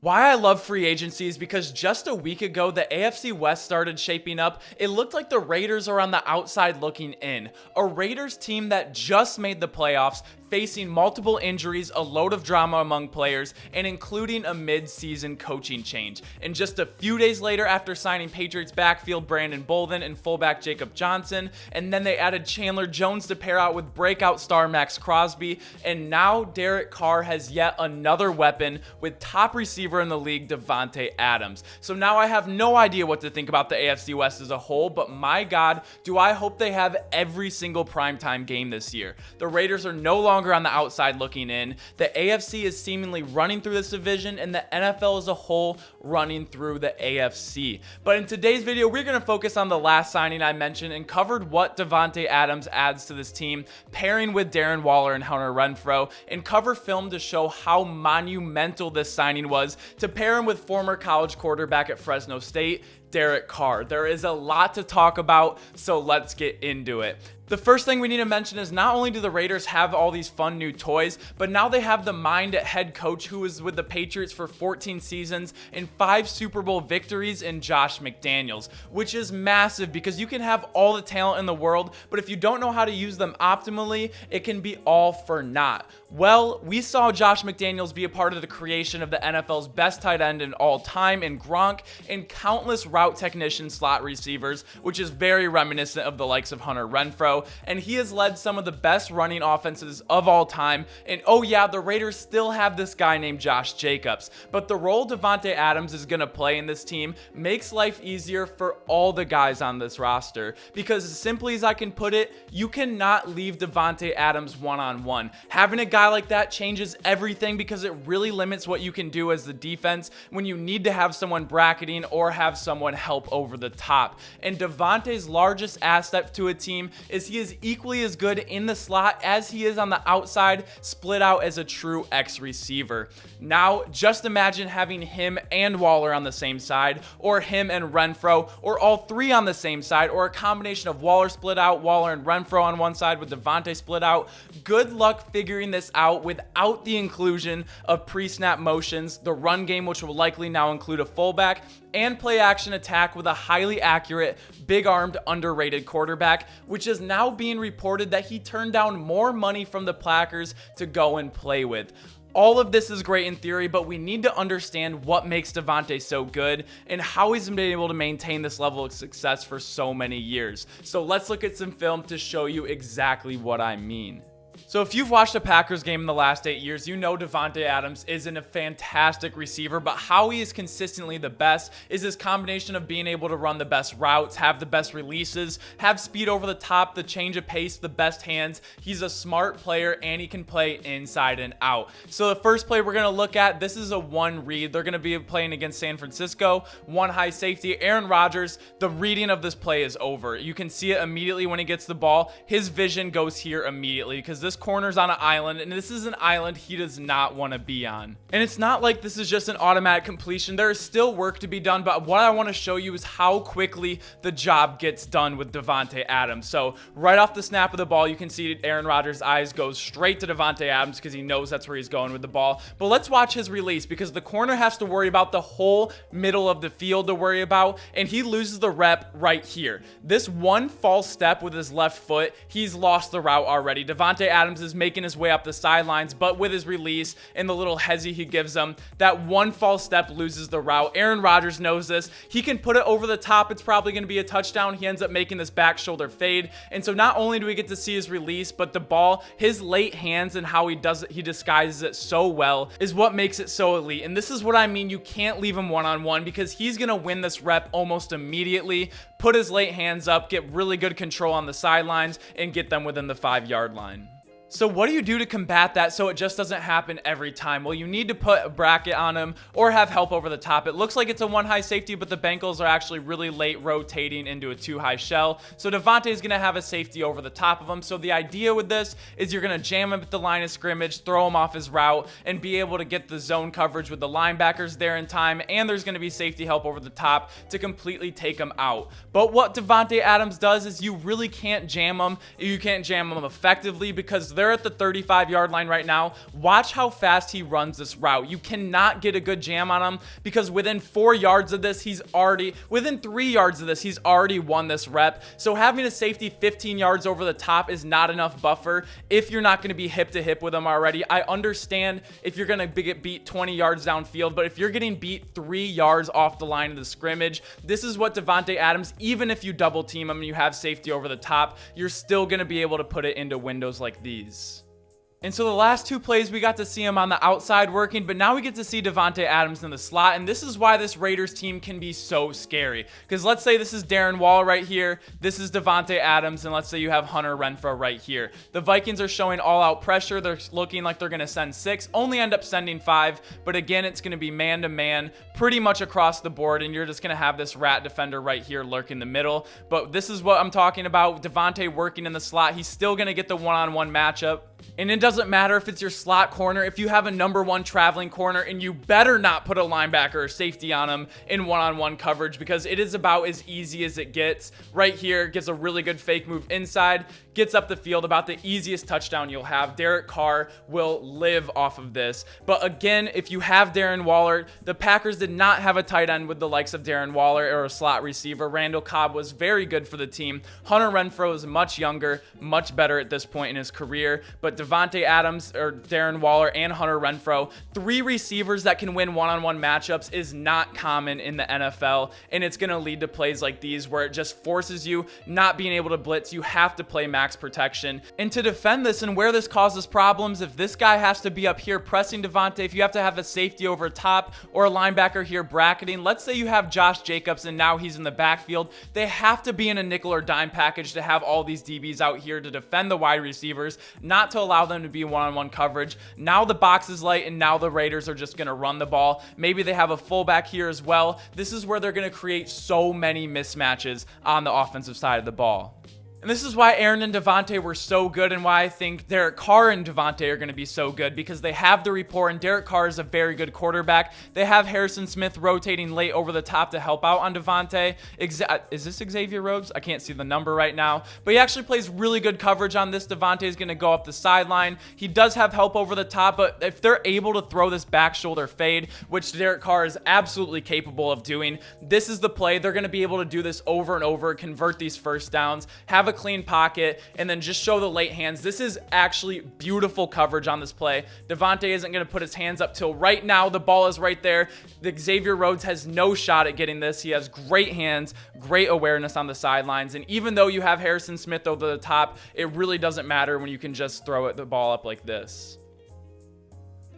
Why I love free agency is because just a week ago, the AFC West started shaping up. It looked like the Raiders are on the outside looking in. A Raiders team that just made the playoffs, facing multiple injuries, a load of drama among players, and including a mid-season coaching change. And just a few days later, after signing Patriots backfield Brandon Bolden and fullback Jacob Johnson, and then they added Chandler Jones to pair out with breakout star Max Crosby, and now Derek Carr has yet another weapon with top receiver in the league, Davante Adams. So now I have no idea what to think about the AFC West as a whole, but my God, do I hope they have every single primetime game this year. The Raiders are no longer on the outside looking in. The AFC is seemingly running through this division, and the NFL as a whole running through the AFC. But in today's video, we're going to focus on the last signing I mentioned and covered what Davante Adams adds to this team, pairing with Darren Waller and Hunter Renfrow, and cover film to show how monumental this signing was to pair him with former college quarterback at Fresno State, Derek Carr. There is a lot to talk about, so let's get into it. The first thing we need to mention is not only do the Raiders have all these fun new toys, but now they have the mind at head coach who was with the Patriots for 14 seasons and 5 Super Bowl victories in Josh McDaniels, which is massive because you can have all the talent in the world, but if you don't know how to use them optimally, it can be all for naught. Well, we saw Josh McDaniels be a part of the creation of the NFL's best tight end in all time in Gronk and countless route technician slot receivers, which is very reminiscent of the likes of Hunter Renfrow, and he has led some of the best running offenses of all time. And oh yeah, the Raiders still have this guy named Josh Jacobs, but the role Davante Adams is going to play in this team makes life easier for all the guys on this roster, because as simply as I can put it, you cannot leave Davante Adams one-on-one. Having a guy like that changes everything because it really limits what you can do as the defense when you need to have someone bracketing or have someone help over the top. And Davante's largest asset to a team is he is equally as good in the slot as he is on the outside, split out as a true X receiver. Now, just imagine having him and Waller on the same side, or him and Renfrow, or all three on the same side, or a combination of Waller split out, Waller and Renfrow on one side with Davante split out. Good luck figuring this out without the inclusion of pre-snap motions, the run game, which will likely now include a fullback, and play action attack with a highly accurate, big-armed, underrated quarterback, which is now being reported that he turned down more money from the Packers to go and play with. All of this is great in theory, but we need to understand what makes Davante so good and how he's been able to maintain this level of success for so many years. So let's look at some film to show you exactly what I mean. So if you've watched a Packers game in the last 8 years, you know Davante Adams isn't a fantastic receiver, but how he is consistently the best is this combination of being able to run the best routes, have the best releases, have speed over the top, the change of pace, the best hands. He's a smart player and he can play inside and out. So the first play we're going to look at, this is a one read. They're going to be playing against San Francisco, one high safety, Aaron Rodgers. The reading of this play is over. You can see it immediately when he gets the ball. His vision goes here immediately because this corner's on an island, and this is an island he does not want to be on. And it's not like this is just an automatic completion. There is still work to be done, but what I want to show you is how quickly the job gets done with Davante Adams. So right off the snap of the ball, you can see Aaron Rodgers' eyes go straight to Davante Adams because he knows that's where he's going with the ball. But let's watch his release because the corner has to worry about the whole middle of the field to worry about, and he loses the rep right here. This one false step with his left foot, he's lost the route already. Davante Adams is making his way up the sidelines, but with his release and the little hezzy he gives him, that one false step loses the route. Aaron Rodgers knows this. He can put it over the top. It's probably going to be a touchdown. He ends up making this back shoulder fade. And so not only do we get to see his release, but the ball, his late hands and how he does it, he disguises it so well is what makes it so elite. And this is what I mean. You can't leave him one-on-one because he's going to win this rep almost immediately, put his late hands up, get really good control on the sidelines, and get them within the 5-yard line. So what do you do to combat that so it just doesn't happen every time? Well, you need to put a bracket on him or have help over the top. It looks like it's a one high safety, but the Bengals are actually really late rotating into a 2 high shell. So Davante is going to have a safety over the top of him. So the idea with this is you're going to jam him at the line of scrimmage, throw him off his route, and be able to get the zone coverage with the linebackers there in time. And there's going to be safety help over the top to completely take him out. But what Davante Adams does is you really can't jam him. You can't jam him effectively because So they're at the 35-yard line right now. Watch how fast he runs this route. You cannot get a good jam on him because within 4 yards of this, within 3 yards of this, he's already won this rep. So having a safety 15 yards over the top is not enough buffer if you're not going to be hip to hip with him already. I understand if you're going to get beat 20 yards downfield, but if you're getting beat 3 yards off the line of the scrimmage, this is what Davante Adams, even if you double team him and you have safety over the top, you're still going to be able to put it into windows like these. And so the last 2 plays, we got to see him on the outside working, but now we get to see Davante Adams in the slot, and this is why this Raiders team can be so scary. Because let's say this is Darren Waller right here, this is Davante Adams, and let's say you have Hunter Renfrow right here. The Vikings are showing all-out pressure. They're looking like they're going to send 6, only end up sending 5, but again, it's going to be man-to-man pretty much across the board, and you're just going to have this rat defender right here lurk in the middle. But this is what I'm talking about. Davante working in the slot. He's still going to get the one-on-one matchup. And it doesn't matter if it's your slot corner, if you have a number 1 traveling corner, and you better not put a linebacker or safety on him in one-on-one coverage, because it is about as easy as it gets. Right here, gets a really good fake move inside, gets up the field, about the easiest touchdown you'll have. Derek Carr will live off of this. But again, if you have Darren Waller, the Packers did not have a tight end with the likes of Darren Waller or a slot receiver. Randall Cobb was very good for the team. Hunter Renfrow is much younger, much better at this point in his career, but Davante Adams or Darren Waller and Hunter Renfrow, 3 receivers that can win one-on-one matchups is not common in the NFL, and it's going to lead to plays like these where it just forces you not being able to blitz. You have to play max protection. And to defend this and where this causes problems, if this guy has to be up here pressing Davante, if you have to have a safety over top or a linebacker here bracketing, let's say you have Josh Jacobs and now he's in the backfield, they have to be in a nickel or dime package to have all these DBs out here to defend the wide receivers, not to allow them to be one-on-one coverage. Now the box is light, and now the Raiders are just going to run the ball. Maybe they have a fullback here as well. This is where they're going to create so many mismatches on the offensive side of the ball. And this is why Aaron and Davante were so good, and why I think Derek Carr and Davante are going to be so good, because they have the rapport, and Derek Carr is a very good quarterback. They have Harrison Smith rotating late over the top to help out on Davante. Is this Xavier Rhodes? I can't see the number right now, but he actually plays really good coverage on this. Davante is going to go up the sideline. He does have help over the top, but if they're able to throw this back shoulder fade, which Derek Carr is absolutely capable of doing, this is the play. They're going to be able to do this over and over, convert these first downs, have a clean pocket, and then just show the late hands. This is actually beautiful coverage on this play. Davante isn't going to put his hands up till right now. The ball is right there. The Xavier Rhodes has no shot at getting this. He has great hands, great awareness on the sidelines, and even though you have Harrison Smith over the top, it really doesn't matter when you can just throw the ball up like this.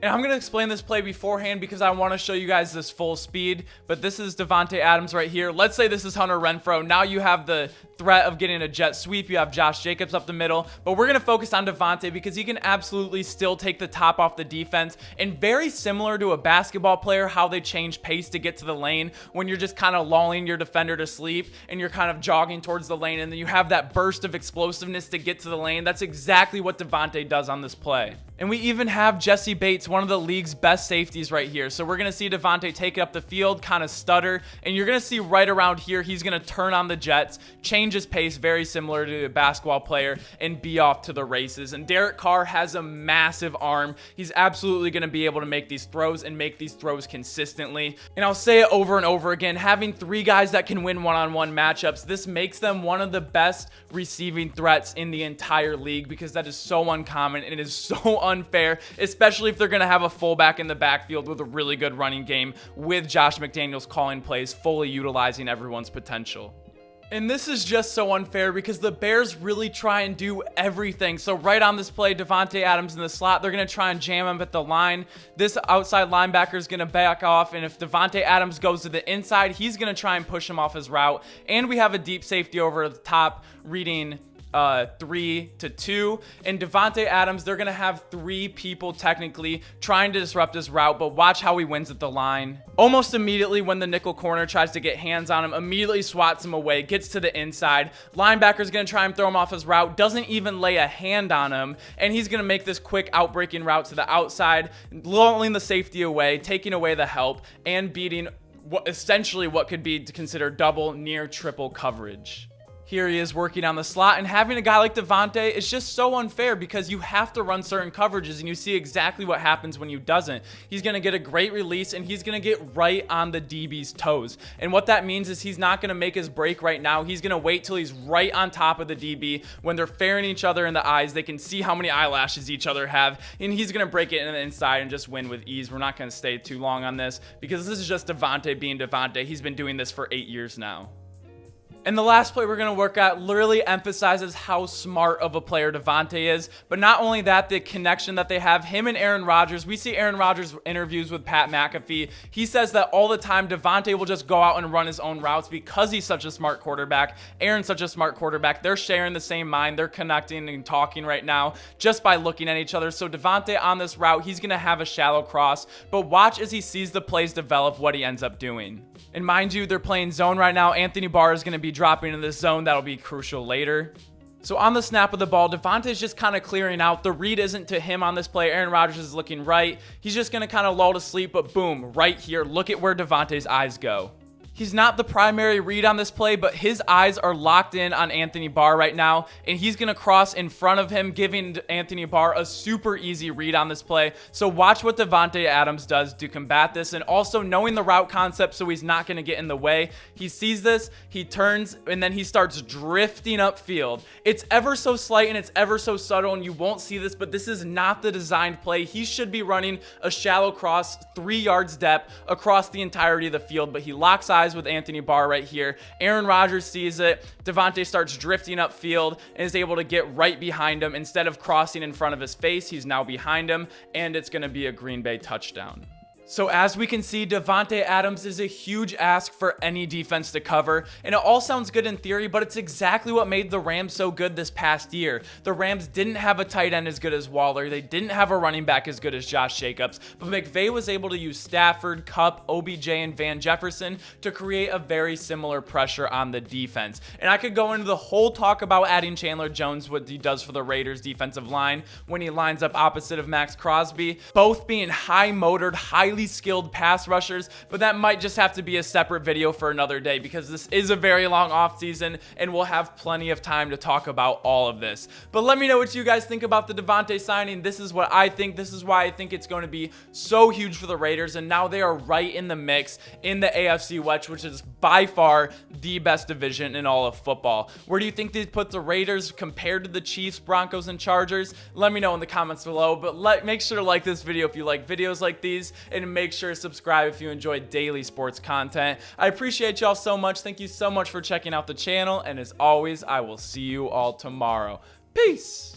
And I'm going to explain this play beforehand because I want to show you guys this full speed, but this is Davante Adams right here. Let's say this is Hunter Renfrow. Now you have the threat of getting a jet sweep. You have Josh Jacobs up the middle, but we're going to focus on Davante because he can absolutely still take the top off the defense, and very similar to a basketball player, how they change pace to get to the lane when you're just kind of lulling your defender to sleep and you're kind of jogging towards the lane, and then you have that burst of explosiveness to get to the lane. That's exactly what Davante does on this play. And we even have Jesse Bates, one of the league's best safeties right here. So we're going to see Davante take it up the field, kind of stutter, and you're going to see right around here, he's going to turn on the jets, change his pace, very similar to a basketball player, and be off to the races. And Derek Carr has a massive arm. He's absolutely going to be able to make these throws and make these throws consistently. And I'll say it over and over again, having 3 guys that can win one-on-one matchups, this makes them one of the best receiving threats in the entire league, because that is so uncommon and it is so unfair, especially if they're going to have a fullback in the backfield with a really good running game with Josh McDaniels calling plays, fully utilizing everyone's potential. And this is just so unfair because the Bears really try and do everything. So right on this play, Davante Adams in the slot, they're going to try and jam him at the line. This outside linebacker is going to back off, and if Davante Adams goes to the inside, he's going to try and push him off his route. And we have a deep safety over the top reading 3-2, and Davante Adams, they're gonna have 3 people technically trying to disrupt his route, but watch how he wins at the line. Almost immediately when the nickel corner tries to get hands on him, immediately swats him away, gets to the inside. Linebacker's gonna try and throw him off his route, doesn't even lay a hand on him, and he's gonna make this quick outbreaking route to the outside, lulling the safety away, taking away the help, and beating essentially what could be considered double, near triple coverage. Here he is working on the slot, and having a guy like Davante is just so unfair because you have to run certain coverages, and you see exactly what happens when you doesn't. He's going to get a great release, and he's going to get right on the DB's toes. And what that means is he's not going to make his break right now. He's going to wait till he's right on top of the DB. When they're staring each other in the eyes, they can see how many eyelashes each other have, and he's going to break it in the inside and just win with ease. We're not going to stay too long on this because this is just Davante being Davante. He's been doing this for 8 years now. And the last play we're going to work at literally emphasizes how smart of a player Davante is. But not only that, the connection that they have, him and Aaron Rodgers. We see Aaron Rodgers interviews with Pat McAfee. He says that all the time Davante will just go out and run his own routes because he's such a smart quarterback. Aaron's such a smart quarterback. They're sharing the same mind. They're connecting and talking right now just by looking at each other. So Davante on this route, he's going to have a shallow cross. But watch as he sees the plays develop what he ends up doing. And mind you, they're playing zone right now. Anthony Barr is going to be dropping in this zone. That'll be crucial later. So on the snap of the ball, Davante's just kind of clearing out. The read isn't to him on this play. Aaron Rodgers is looking right. He's just going to kind of lull to sleep, but boom, right here. Look at where Davante's eyes go. He's not the primary read on this play, but his eyes are locked in on Anthony Barr right now, and he's going to cross in front of him, giving Anthony Barr a super easy read on this play. So watch what Davante Adams does to combat this, and also knowing the route concept so he's not going to get in the way. He sees this, he turns, and then he starts drifting upfield. It's ever so slight and it's ever so subtle, and you won't see this, but this is not the designed play. He should be running a shallow cross, 3 yards depth across the entirety of the field, but he locks eyes with Anthony Barr right here. Aaron Rodgers sees it. Davante starts drifting upfield and is able to get right behind him. Instead of crossing in front of his face, he's now behind him, and it's going to be a Green Bay touchdown. So as we can see, Davante Adams is a huge ask for any defense to cover, and it all sounds good in theory, but it's exactly what made the Rams so good this past year. The Rams didn't have a tight end as good as Waller. They didn't have a running back as good as Josh Jacobs, but McVay was able to use Stafford, Kupp, OBJ, and Van Jefferson to create a very similar pressure on the defense. And I could go into the whole talk about adding Chandler Jones, what he does for the Raiders defensive line when he lines up opposite of Max Crosby, both being high-motored, highly skilled pass rushers, but that might just have to be a separate video for another day because this is a very long offseason and we'll have plenty of time to talk about all of this. But let me know what you guys think about the Davante signing. This is what I think. This is why I think it's going to be so huge for the Raiders, and now they are right in the mix in the AFC West, which is by far the best division in all of football. Where do you think they put the Raiders compared to the Chiefs, Broncos, and Chargers? Let me know in the comments below, but make sure to like this video if you like videos like these, and make sure to subscribe if you enjoy daily sports content. I appreciate y'all so much. Thank you so much for checking out the channel, and as always, I will see you all tomorrow. Peace!